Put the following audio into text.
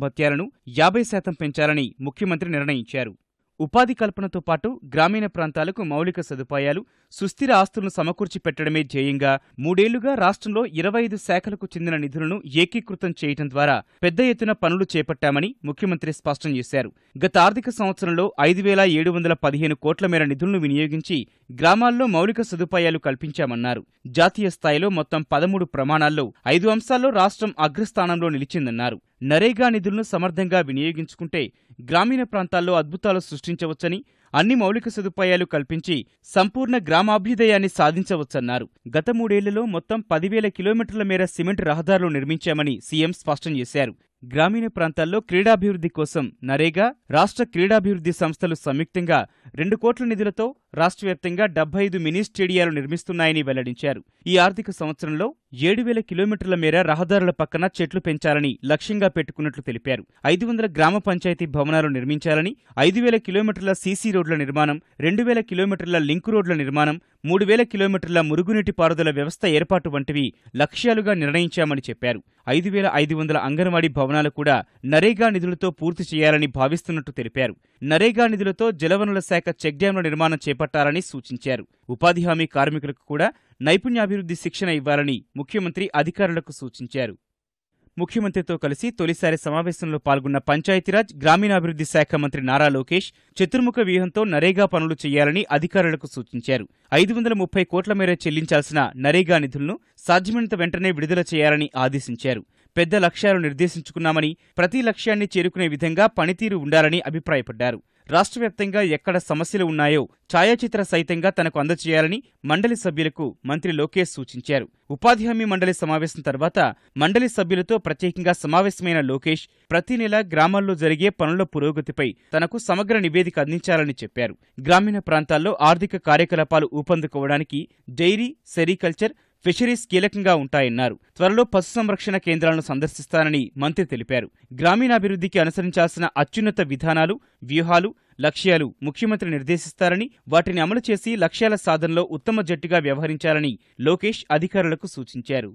భత్యాలను 50% పెంచాలని ముఖ్యమంత్రి నిర్ణయించారు. ఉపాధి కల్పనతో పాటు గ్రామీణ ప్రాంతాలకు మౌలిక సదుపాయాలు, సుస్థిర ఆస్తులను సమకూర్చి పెట్టడమే ధ్యేయంగా 3 ఏళ్లుగా రాష్ట్రంలో 25 శాఖలకు చెందిన నిధులను ఏకీకృతం చేయడం ద్వారా పెద్ద ఎత్తున పనులు చేపట్టామని ముఖ్యమంత్రి స్పష్టం చేశారు. గత ఆర్థిక సంవత్సరంలో 5,715 కోట్ల మేర నిధులను వినియోగించి గ్రామాల్లో మౌలిక సదుపాయాలు కల్పించామన్నారు. జాతీయ స్థాయిలో మొత్తం 13 ప్రమాణాల్లో 5 అంశాల్లో రాష్ట్రం అగ్రస్థానంలో నిలిచిందన్నారు. నరేగా నిధులను సమర్థంగా వినియోగించుకుంటే గ్రామీణ ప్రాంతాల్లో అద్భుతాలు సృష్టించవచ్చని, అన్ని మౌలిక సదుపాయాలు కల్పించి సంపూర్ణ గ్రామాభ్యుదయాన్ని సాధించవచ్చన్నారు. గత 3 ఏళ్లలో మొత్తం 10,000 కిలోమీటర్ల మేర సిమెంట్ రహదారులు నిర్మించామని సీఎం స్పష్టం చేశారు. గ్రామీణ ప్రాంతాల్లో క్రీడాభివృద్ధి కోసం నరేగా, రాష్ట్ర క్రీడాభివృద్ధి సంస్థలు సంయుక్తంగా 2 కోట్ల నిధులతో రాష్ట్రవ్యాప్తంగా 75 మినీ స్టేడియాలు నిర్మిస్తున్నాయని వెల్లడించారు. ఈ ఆర్థిక సంవత్సరంలో 7,000 కిలోమీటర్ల మేర రహదారుల పక్కన చెట్లు పెంచాలని లక్ష్యంగా పెట్టుకున్నట్లు తెలిపారు. 500 గ్రామ పంచాయతీ భవనాలు నిర్మించాలని, 5,000 కిలోమీటర్ల సీసీ రోడ్ల నిర్మాణం, 2,000 కిలోమీటర్ల లింకు రోడ్ల నిర్మాణం, 3,000 కిలోమీటర్ల మురుగునీటి పారుదల వ్యవస్థ ఏర్పాటు వంటివి లక్ష్యాలుగా నిర్ణయించామని చెప్పారు. 5,500 అంగన్వాడీ భవనాలు కూడా నరేగా నిధులతో పూర్తి చేయాలని భావిస్తున్నట్టు తెలిపారు. నరేగా నిధులతో జలవనరుల శాఖ చెక్ డ్యాంల నిర్మాణం చేపట్టాలని సూచించారు. ఉపాధి హామీ కార్మికులకు కూడా నైపుణ్యాభివృద్ధి శిక్షణ ఇవ్వాలని ముఖ్యమంత్రి అధికారులకు సూచించారు. ముఖ్యమంత్రితో కలిసి తొలిసారి సమావేశంలో పాల్గొన్న పంచాయతీరాజ్, గ్రామీణాభివృద్ధి శాఖ మంత్రి నారా లోకేష్ చతుర్ముఖ వ్యూహంతో నరేగా పనులు చేయాలని అధికారులకు సూచించారు. 530 కోట్ల మేర చెల్లించాల్సిన నరేగా నిధులను సాధ్యమైనంత వెంటనే విడుదల చేయాలని ఆదేశించారు. పెద్ద లక్ష్యాలు నిర్దేశించుకున్నామని, ప్రతి లక్ష్యాన్ని చేరుకునే విధంగా పనితీరు ఉండాలని అభిప్రాయపడ్డారు. రాష్ట్ర వ్యాప్తంగా ఎక్కడ సమస్యలు ఉన్నాయో ఛాయాచిత్ర సహితంగా తనకు అందజేయాలని మండలి సభ్యులకు మంత్రి లోకేష్ సూచించారు. ఉపాధి హామీ మండలి సమావేశం తర్వాత మండలి సభ్యులతో ప్రత్యేకంగా సమావేశమైన లోకేష్ ప్రతి నెల గ్రామాల్లో జరిగే పనుల పురోగతిపై తనకు సమగ్ర నివేదిక అందించాలని చెప్పారు. గ్రామీణ ప్రాంతాల్లో ఆర్థిక కార్యకలాపాలు ఊపందుకోవడానికి డైరీ, సెరికల్చర్, ఫిషరీస్ కీలకంగా ఉంటాయన్నారు. త్వరలో పశు సంరక్షణ కేంద్రాలను సందర్శిస్తానని మంత్రి తెలిపారు. గ్రామీణాభివృద్ధికి అనుసరించాల్సిన అత్యున్నత విధానాలు, వ్యూహాలు, లక్ష్యాలు ముఖ్యమంత్రి నిర్దేశిస్తారని, వాటిని అమలు చేసి లక్ష్యాల సాధనలో ఉత్తమ జట్టుగా వ్యవహరించాలని లోకేష్ అధికారులకు సూచించారు.